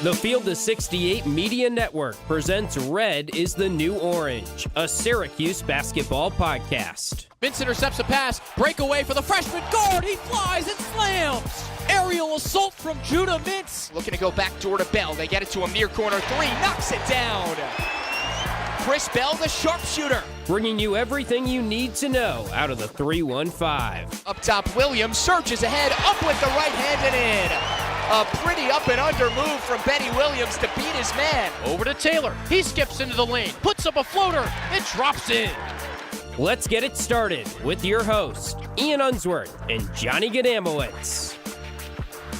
The Field of 68 Media Network presents Red is the New Orange, a Syracuse basketball podcast. Vince intercepts a pass, breakaway for the freshman guard, he flies and slams! Aerial assault from Judah Mintz. Looking to go back door to Bell, they get it to a near corner three, knocks it down! Chris Bell, the sharpshooter. Bringing you everything you need to know out of the 315. Up top, Williams surges ahead, up with the right hand and in. A pretty up and under move from Benny Williams to beat his man. Over to Taylor, he skips into the lane, puts up a floater, it drops in. Let's get it started with your host, Ian Unsworth and Johnny Gadamowitz.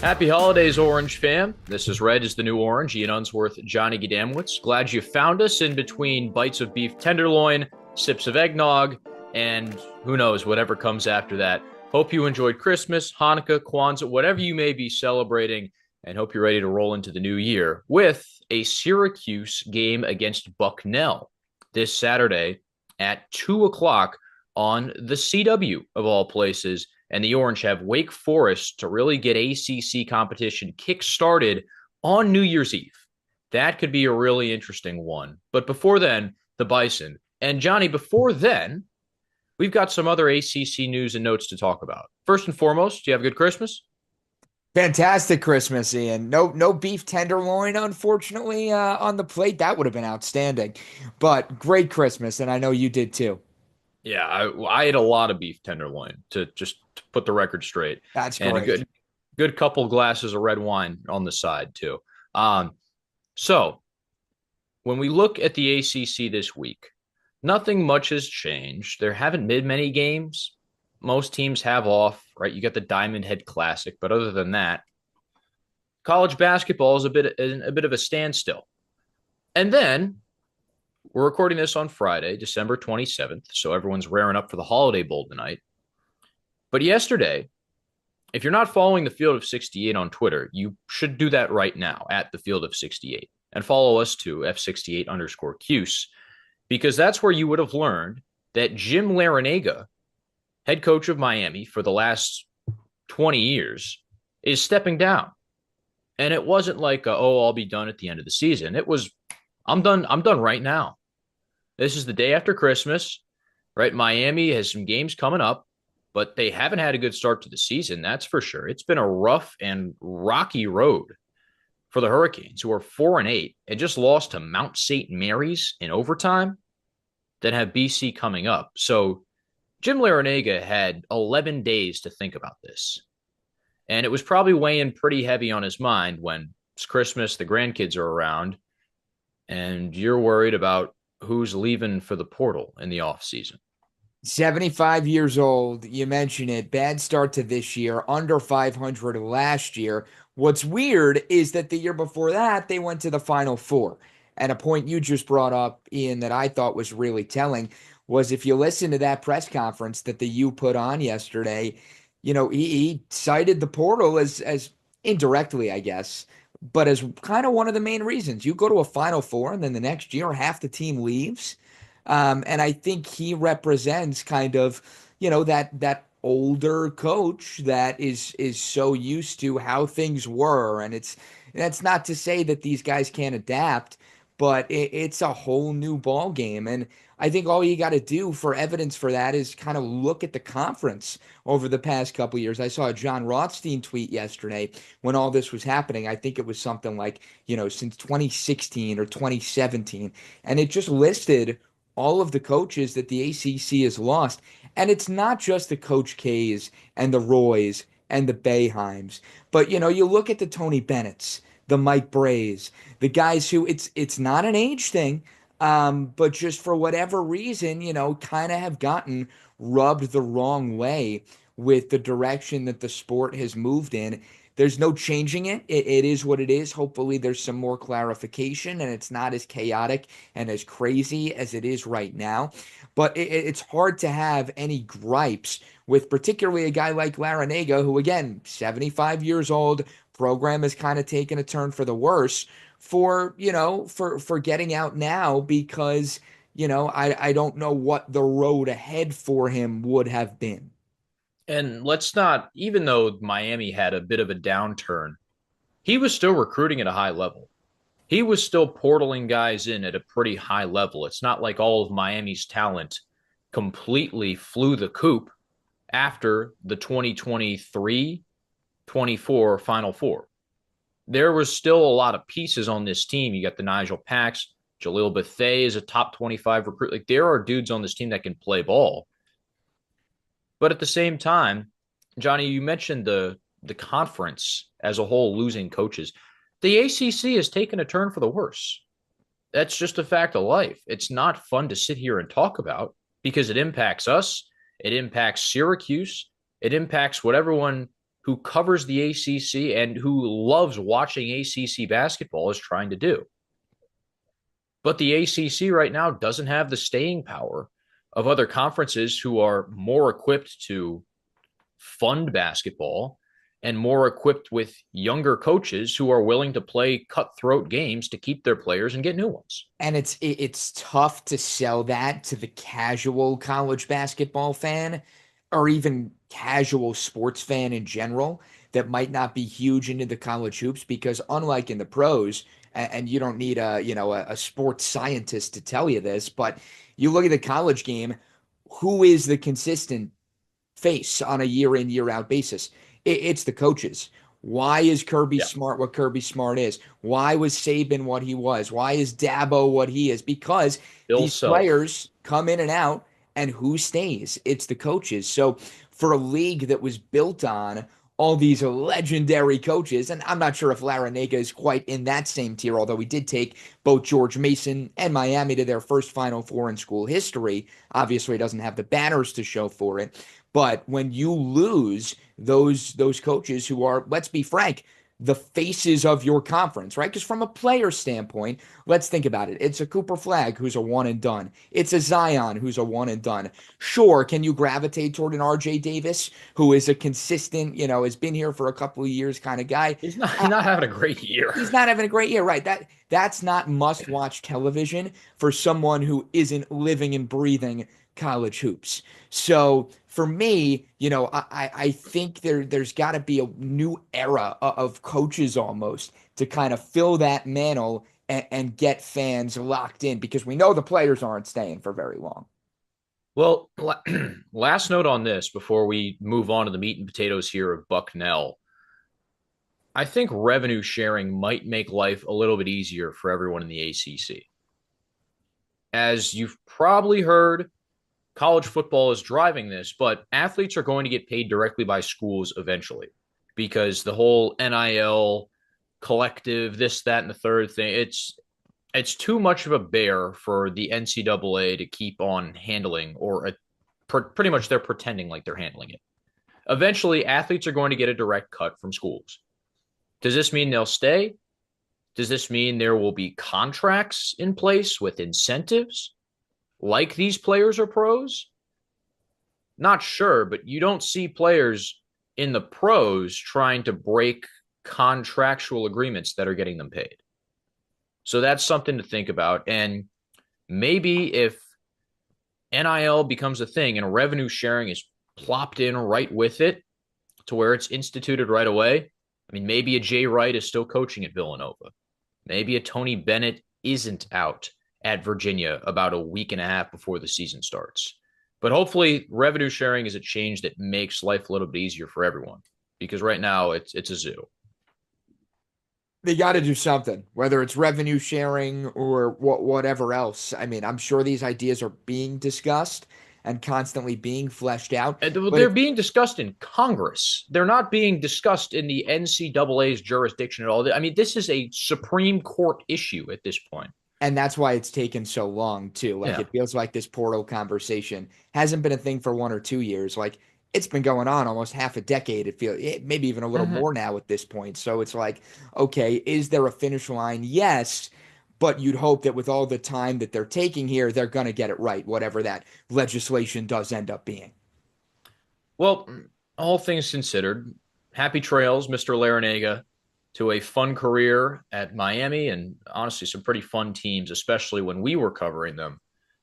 Happy holidays, Orange fam. This is Red is the New Orange. Ian Unsworth, Johnny Gadamowitz. Glad you found us in between bites of beef tenderloin, sips of eggnog, and who knows, whatever comes after that. Hope you enjoyed Christmas, Hanukkah, Kwanzaa, whatever you may be celebrating, and hope you're ready to roll into the new year with a Syracuse game against Bucknell this Saturday at 2 o'clock on the CW of all places. And the Orange have Wake Forest to really get ACC competition kick-started on New Year's Eve. That could be a really interesting one. But before then, the Bison. And Johnny, before then, we've got some other ACC news and notes to talk about. First and foremost, do you have a good Christmas? Fantastic Christmas, Ian. No beef tenderloin, unfortunately, on the plate. That would have been outstanding. But great Christmas, and I know you did too. Yeah, I ate a lot of beef tenderloin to put the record straight. That's great. And a good couple glasses of red wine on the side too. So when we look at the ACC this week, nothing much has changed. There haven't been many games. Most teams have off, right? You got the Diamond Head Classic, but other than that, college basketball is a bit of a standstill. And then we're recording this on Friday, December 27th, so everyone's raring up for the Holiday Bowl tonight. But yesterday, if you're not following the Field of 68 on Twitter, you should do that right now at the Field of 68 and follow us to F68_Cuse, because that's where you would have learned that Jim Larranaga, head coach of Miami for the last 20 years, is stepping down. And it wasn't like, I'll be done at the end of the season. It was, I'm done right now. This is the day after Christmas, right? Miami has some games coming up, but they haven't had a good start to the season, that's for sure. It's been a rough and rocky road for the Hurricanes, who are 4-8 and just lost to Mount St. Mary's in overtime, then have BC coming up. So Jim Larranaga had 11 days to think about this. And it was probably weighing pretty heavy on his mind when it's Christmas, the grandkids are around, and you're worried about who's leaving for the portal in the offseason. 75 years old, you mentioned it, bad start to this year, under 500 last year. What's weird is that the year before that, they went to the Final Four. And a point you just brought up, Ian, that I thought was really telling was if you listen to that press conference that the U put on yesterday, you know, he cited the portal as indirectly, I guess, but as kind of one of the main reasons. You go to a Final Four and then the next year half the team leaves. And I think he represents kind of, you know, that older coach that is so used to how things were. And that's not to say that these guys can't adapt, but it's a whole new ball game. And I think all you got to do for evidence for that is kind of look at the conference over the past couple of years. I saw a John Rothstein tweet yesterday when all this was happening. I think it was something like, you know, since 2016 or 2017. And it just listed all of the coaches that the ACC has lost. And it's not just the Coach K's and the Roys and the Boeheims, but, you know, you look at the Tony Bennett's, the Mike Brays, the guys who it's not an age thing, but just for whatever reason, you know, kind of have gotten rubbed the wrong way with the direction that the sport has moved in. There's no changing it. It is what it is. Hopefully there's some more clarification and it's not as chaotic and as crazy as it is right now. But it's hard to have any gripes with particularly a guy like Larranaga, who, again, 75 years old, program has kind of taken a turn for the worse for getting out now because, you know, I don't know what the road ahead for him would have been. And let's not, even though Miami had a bit of a downturn, he was still recruiting at a high level. he was still portaling guys in at a pretty high level. It's not like all of Miami's talent completely flew the coop after the 2023-24 Final Four. There was still a lot of pieces on this team. You got the Nigel Packs, Jaleel Bethea is a top 25 recruit. Like, there are dudes on this team that can play ball. But at the same time, Johnny, you mentioned the conference as a whole losing coaches. The ACC has taken a turn for the worse. That's just a fact of life. It's not fun to sit here and talk about because it impacts us. It impacts Syracuse. It impacts what everyone who covers the ACC and who loves watching ACC basketball is trying to do. But the ACC right now doesn't have the staying power of other conferences who are more equipped to fund basketball and more equipped with younger coaches who are willing to play cutthroat games to keep their players and get new ones. And it's tough to sell that to the casual college basketball fan or even casual sports fan in general that might not be huge into the college hoops, because unlike in the pros, and you don't need a sports scientist to tell you this, but you look at the college game, who is the consistent face on a year in, year out basis? It's the coaches. Why is Kirby Smart what Kirby Smart is? Why was Saban what he was? Why is Dabo what he is? Because these players come in and out, and who stays? It's the coaches. So for a league that was built on all these legendary coaches, and I'm not sure if Larranaga is quite in that same tier, although he did take both George Mason and Miami to their first Final Four in school history. Obviously, he doesn't have the banners to show for it. But when you lose those coaches who are, let's be frank, the faces of your conference, right? Because from a player standpoint, let's think about it. It's a Cooper Flagg who's a one and done. It's a Zion who's a one and done. Sure, can you gravitate toward an RJ Davis who is a consistent, has been here for a couple of years kind of guy? He's not having a great year. He's not having a great year, right? That's not must-watch television for someone who isn't living and breathing college hoops. So for me, I think there's got to be a new era of coaches almost to kind of fill that mantle and get fans locked in, because we know the players aren't staying for very long. Well, last note on this before we move on to the meat and potatoes here of Bucknell. I think revenue sharing might make life a little bit easier for everyone in the ACC. As you've probably heard, college football is driving this, but athletes are going to get paid directly by schools eventually, because the whole NIL collective, this, that, and the third thing, it's too much of a bear for the NCAA to keep on handling, or pretty much they're pretending like they're handling it. Eventually, athletes are going to get a direct cut from schools. Does this mean they'll stay? Does this mean there will be contracts in place with incentives like these players are pros? Not sure, but you don't see players in the pros trying to break contractual agreements that are getting them paid. So that's something to think about. And maybe if NIL becomes a thing and revenue sharing is plopped in right with it to where it's instituted right away, I mean, maybe a Jay Wright is still coaching at Villanova. Maybe a Tony Bennett isn't out at Virginia about a week and a half before the season starts. But hopefully revenue sharing is a change that makes life a little bit easier for everyone, because right now it's a zoo. They got to do something, whether it's revenue sharing or whatever else. I mean, I'm sure these ideas are being discussed and constantly being fleshed out. They're being discussed in Congress. They're not being discussed in the NCAA's jurisdiction at all. I mean, this is a Supreme Court issue at this point. And that's why it's taken so long, too. Like, It feels like this portal conversation hasn't been a thing for 1 or 2 years. Like, it's been going on almost half a decade. It feels maybe even a little more now at this point. So it's like, okay, is there a finish line? Yes. But you'd hope that with all the time that they're taking here, they're going to get it right, whatever that legislation does end up being. Well, all things considered, happy trails, Mr. Larranaga, to a fun career at Miami, and honestly, some pretty fun teams, especially when we were covering them.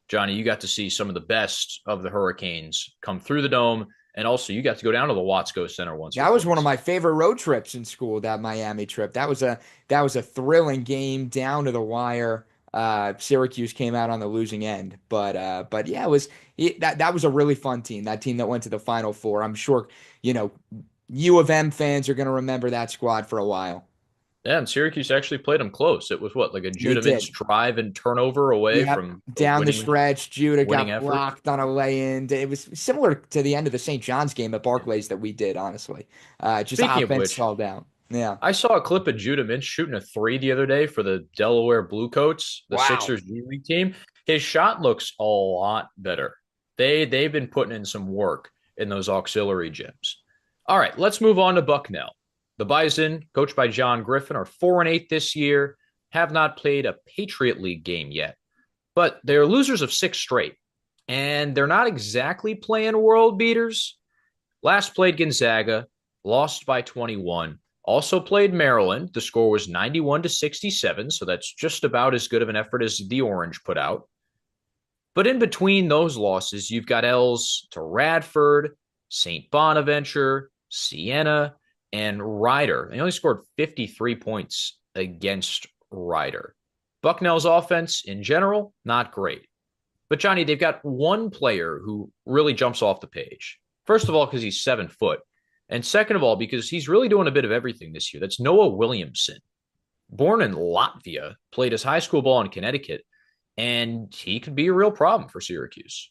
Johnny, you got to see some of the best of the Hurricanes come through the Dome And also, you got to go down to the Watsco Center once or That was one of twice. my favorite road trips in school, that Miami trip. That was a thrilling game down to the wire. Syracuse came out on the losing end, but yeah, that was a really fun team. That team that went to the Final Four. I'm sure, you know, U of M fans are going to remember that squad for a while. Yeah, and Syracuse actually played them close. It was what, like a They Judah Mintz did. drive and turnover away Yep. from a Down the stretch, Judah winning got effort. blocked on a lay-in. It was similar to the end of the St. John's game at Barclays that we did, honestly. Just Speaking of offense which, all down. Yeah. I saw a clip of Judah Mintz shooting a three the other day for the Delaware Bluecoats, the Wow. Sixers G League team. His shot looks a lot better. They've been putting in some work in those auxiliary gyms. All right, let's move on to Bucknell. The Bison, coached by John Griffin, are 4-8 this year, have not played a Patriot League game yet, but they're losers of 6 straight, and they're not exactly playing world beaters. Last played Gonzaga, lost by 21. Also played Maryland. The score was 91-67, so that's just about as good of an effort as the Orange put out. But in between those losses, you've got L's to Radford, St. Bonaventure, Siena, and Ryder. They only scored 53 points against Ryder. Bucknell's offense in general, not great. But Johnny, they've got one player who really jumps off the page. First of all, because he's 7 foot. And second of all, because he's really doing a bit of everything this year. That's Noah Williamson. Born in Latvia, played his high school ball in Connecticut, and he could be a real problem for Syracuse.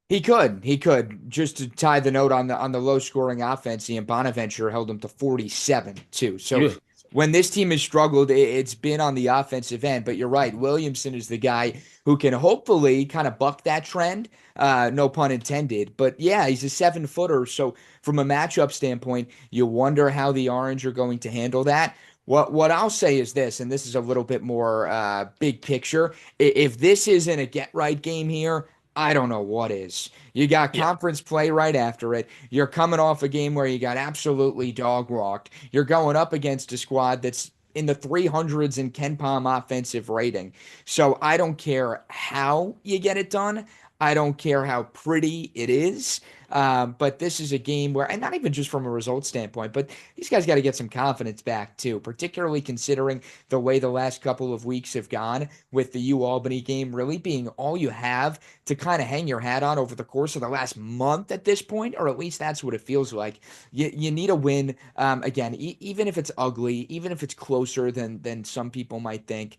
He could. He could. Just to tie the note on the low scoring offense, Ian Bonaventure held him to 47 too. So Yeah. when this team has struggled, it's been on the offensive end. But you're right. Williamson is the guy who can hopefully kind of buck that trend. No pun intended. But yeah, he's a 7-footer. So from a matchup standpoint, you wonder how the Orange are going to handle that. What I'll say is this, and this is a little bit more big picture. If this isn't a get right game here, I don't know what is. You got Yeah. conference play right after it. You're coming off a game where you got absolutely dog walked. You're going up against a squad that's in the 300s in Ken Palm offensive rating. So I don't care how you get it done. I don't care how pretty it is. But this is a game where, and not even just from a result standpoint, but these guys got to get some confidence back too, particularly considering the way the last couple of weeks have gone, with the U Albany game really being all you have to kind of hang your hat on over the course of the last month at this point, or at least that's what it feels like. You need a win. Again, even if it's ugly, even if it's closer than some people might think,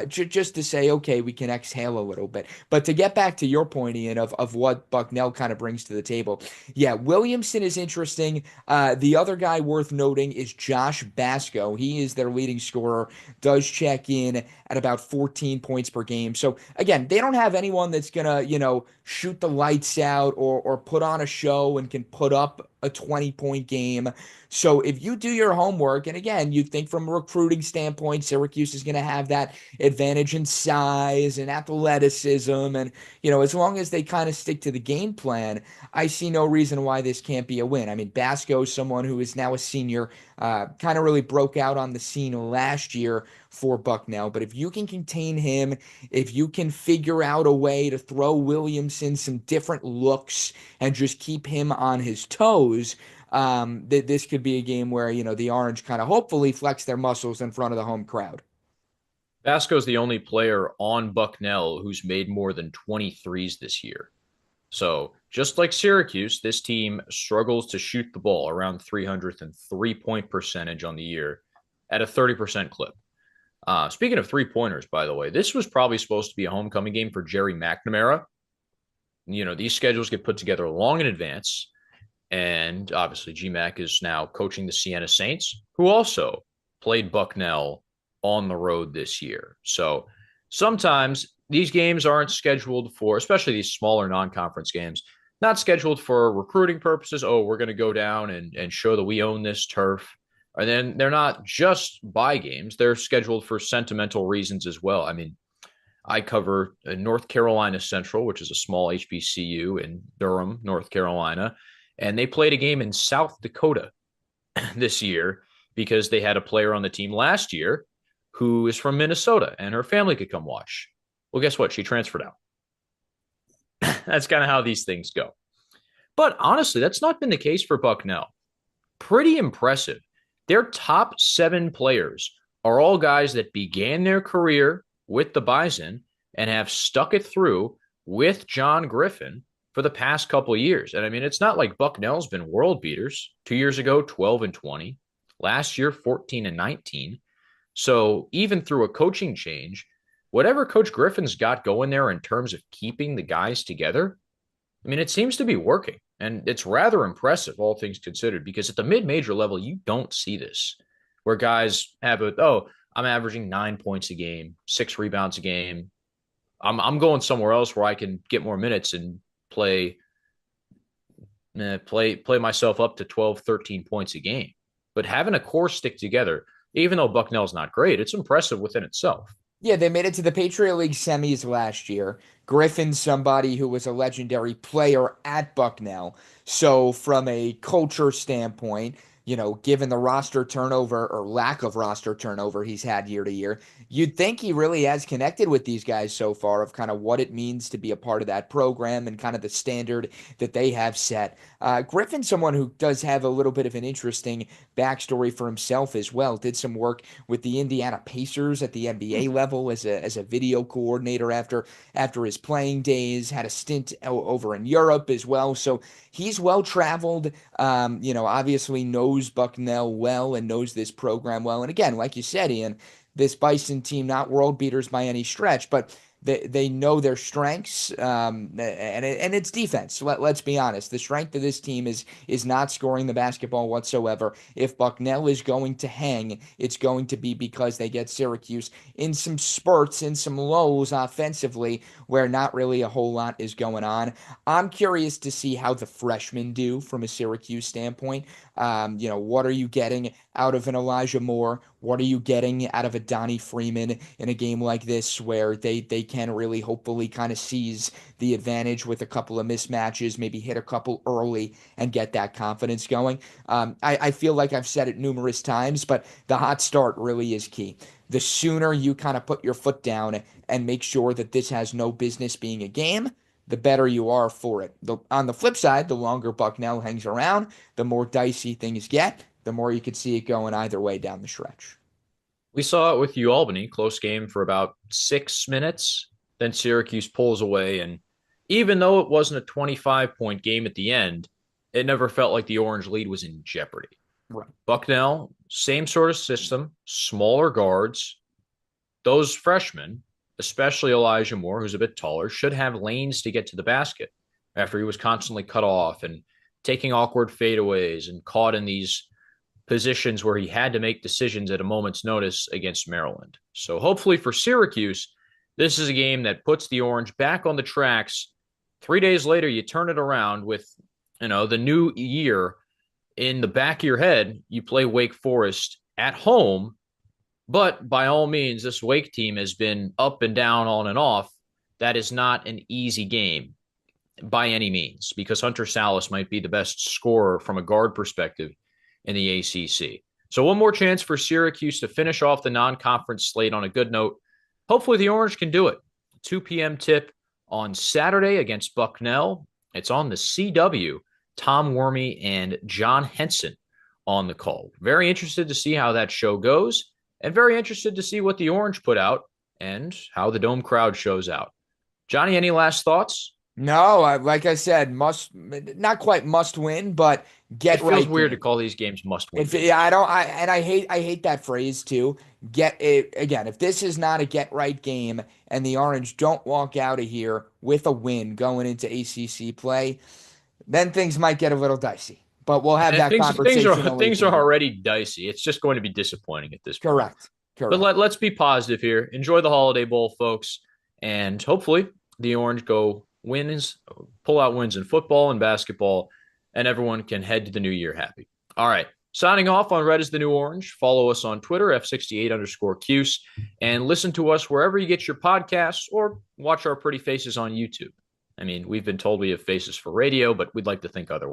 just to say, okay, we can exhale a little bit. But to get back to your point, Ian, of what Bucknell kind of brings to the table, yeah, Williamson is interesting. The other guy worth noting is Josh Basco. He is their leading scorer, does check in at about 14 points per game. So again, they don't have anyone that's gonna, shoot the lights out or put on a show and can put up a 20-point game. So if you do your homework, and again, you think from a recruiting standpoint, Syracuse is going to have that advantage in size and athleticism. And, as long as they kind of stick to the game plan, I see no reason why this can't be a win. I mean, Basco is someone who is now a senior, kind of really broke out on the scene last year for Bucknell. But if you can contain him, if you can figure out a way to throw Williamson some different looks and just keep him on his toes, this could be a game where, the Orange kind of hopefully flex their muscles in front of the home crowd. Basco is the only player on Bucknell who's made more than 23s this year. So just like Syracuse, this team struggles to shoot the ball around 300th and 3-point percentage on the year at a 30% clip. Speaking of 3-pointers, by the way, this was probably supposed to be a homecoming game for Jerry McNamara. These schedules get put together long in advance. And obviously, GMAC is now coaching the Siena Saints, who also played Bucknell on the road this year. So sometimes these games aren't scheduled for, especially these smaller non-conference games, not scheduled for recruiting purposes. Oh, we're going to go down and show that we own this turf. And then they're not just buy games. They're scheduled for sentimental reasons as well. I mean, I cover North Carolina Central, which is a small HBCU in Durham, North Carolina. And they played a game in South Dakota this year because they had a player on the team last year who is from Minnesota and her family could come watch. Well, guess what? She transferred out. That's kind of how these things go. But honestly, that's not been the case for Bucknell. Pretty impressive. Their top 7 players are all guys that began their career with the Bison and have stuck it through with John Griffin for the past couple of years. And I mean, it's not like Bucknell's been world beaters. 2 years ago, 12-20. Last year, 14-19. So even through a coaching change, whatever Coach Griffin's got going there in terms of keeping the guys together, I mean, it seems to be working. And it's rather impressive, all things considered, because at the mid-major level, you don't see this, where guys have I'm averaging 9 points a game, 6 rebounds a game. I'm going somewhere else where I can get more minutes and play myself up to 12, 13 points a game. But having a core stick together, even though Bucknell's not great, it's impressive within itself. Yeah, they made it to the Patriot League semis last year. Griffin's somebody who was a legendary player at Bucknell. So from a culture standpoint, given the roster turnover or lack of roster turnover he's had year to year, you'd think he really has connected with these guys so far of kind of what it means to be a part of that program and kind of the standard that they have set. Griffin's someone who does have a little bit of an interesting backstory for himself as well. Did some work with the Indiana Pacers at the NBA level as a video coordinator after his playing days, had a stint over in Europe as well. So he's well traveled, obviously knows Bucknell well and knows this program well. And again, like you said, Ian, this Bison team, not world beaters by any stretch, but they know their strengths, and it's defense. Let's be honest. The strength of this team is not scoring the basketball whatsoever. If Bucknell is going to hang, it's going to be because they get Syracuse in some spurts, in some lulls offensively, where not really a whole lot is going on. I'm curious to see how the freshmen do from a Syracuse standpoint. What are you getting out of an Elijah Moore? What are you getting out of a Donnie Freeman in a game like this where they can really hopefully kind of seize the advantage with a couple of mismatches, maybe hit a couple early and get that confidence going? I feel like I've said it numerous times, but the hot start really is key. The sooner you kind of put your foot down and make sure that this has no business being a game, the better you are for it. On the flip side, the longer Bucknell hangs around, the more dicey things get, the more you could see it going either way down the stretch. We saw it with UAlbany, close game for about 6 minutes. Then Syracuse pulls away. And even though it wasn't a 25-point game at the end, it never felt like the Orange lead was in jeopardy. Right. Bucknell, same sort of system, smaller guards. Those freshmen, especially Elijah Moore, who's a bit taller, should have lanes to get to the basket after he was constantly cut off and taking awkward fadeaways and caught in these positions where he had to make decisions at a moment's notice against Maryland. So hopefully for Syracuse, this is a game that puts the Orange back on the tracks. 3 days later, you turn it around with, the new year in the back of your head. You play Wake Forest at home, but by all means, this Wake team has been up and down, on and off. That is not an easy game by any means, because Hunter Salas might be the best scorer from a guard perspective in the ACC. So one more chance for Syracuse to finish off the non-conference slate on a good note. Hopefully the Orange can do it. 2 p.m. tip on Saturday against Bucknell. It's on the CW. Tom Wormy and John Henson on the call. Very interested to see how that show goes, and very interested to see what the Orange put out and how the Dome crowd shows out. Johnny, any last thoughts? No, like I said, not quite must win, but get right. It feels weird to call these games must win. I hate that phrase too. Get it again. If this is not a get right game and the Orange don't walk out of here with a win going into ACC play, then things might get a little dicey. But we'll have that conversation. Things are already dicey. It's just going to be disappointing at this point. Correct. But let's be positive here. Enjoy the Holiday Bowl, folks, and hopefully the Orange pull out wins in football and basketball, and everyone can head to the new year happy. All right. Signing off on Red is the New Orange. Follow us on Twitter, F68_Cuse, and listen to us wherever you get your podcasts or watch our pretty faces on YouTube. I mean, we've been told we have faces for radio, but we'd like to think otherwise.